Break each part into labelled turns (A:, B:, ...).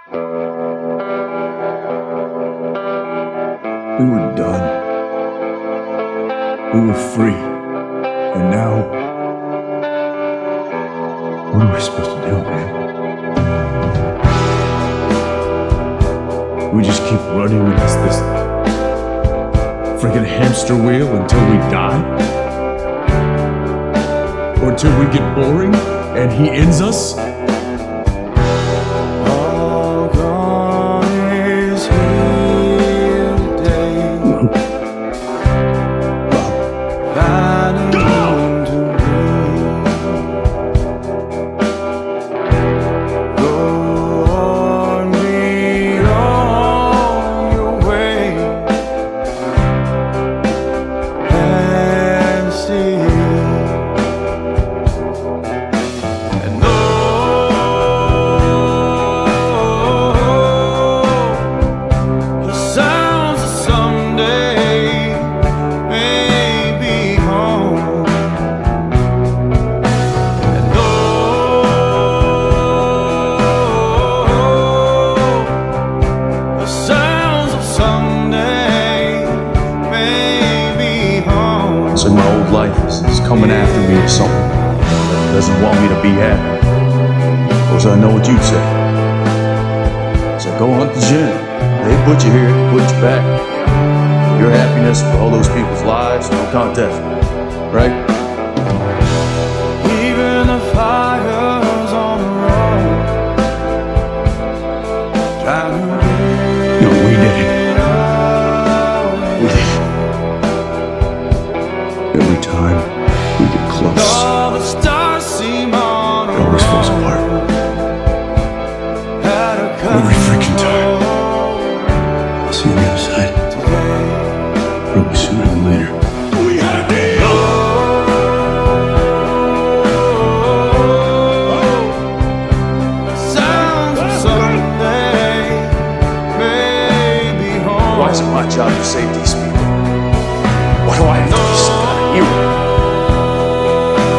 A: We were done. We were free. And now, what are we supposed to do, man? We just keep running against this friggin' hamster wheel until we die? Or until we get boring and he ends us?
B: All gone is here today. Finding room to breathe. Go on, be on your way and see.
A: So my old life is coming after me or something. Doesn't want me to be happy. Of course, I know what you'd say. So go hunt the gin. They put you here, put you back. Your happiness for all those people's lives, no contest. Right?
B: Even the fires on the road.
A: No, we did it. We did it. Every time we get close,
B: All the stars seem on
A: it always falls apart. Every freaking time. I'll see you on the other side. Probably sooner than later. We had a deal!
B: Sounds of someday maybe home.
A: Why is it my job to save these people? Why do I have to be some kind of hero?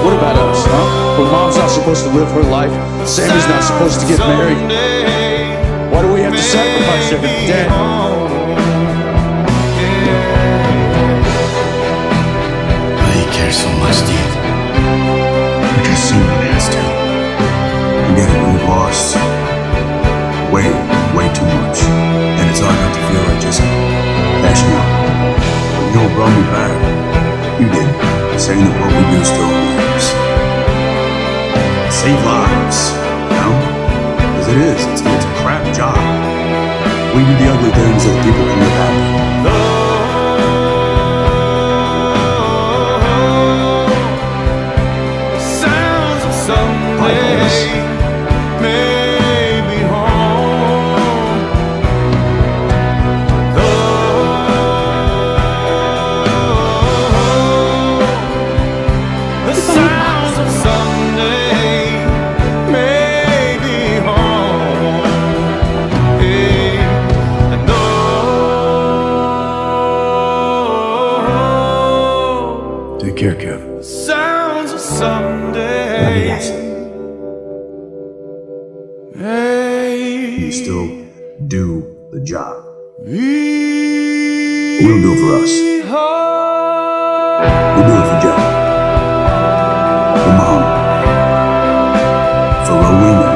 A: What about us, huh? When mom's not supposed to live her life, Sammy's not supposed to get married. Why do we have to sacrifice every day?
C: Why do you care so much, Steve?
A: Because someone has to.
C: I get it, we lost. Way too much. And it's hard not to feel like just cashing out. You know what brought me back? You did. Saying that what we do still matters. Save lives, you know? Because it is. It's a crap job. We do the ugly things that people can live happy.
B: Sounds of someday maybe home. The sounds of someday maybe home. Hey, and
A: Take care, Kev.
B: sounds of someday.
A: Love you guys.
C: You still do the job.
B: We
C: don't do it for us. We do it for Jeff. For Mom. For Rowena.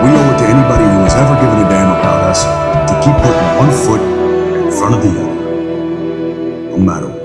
C: We owe it to anybody who has ever given a damn about us to keep putting one foot in front of the other. No matter what.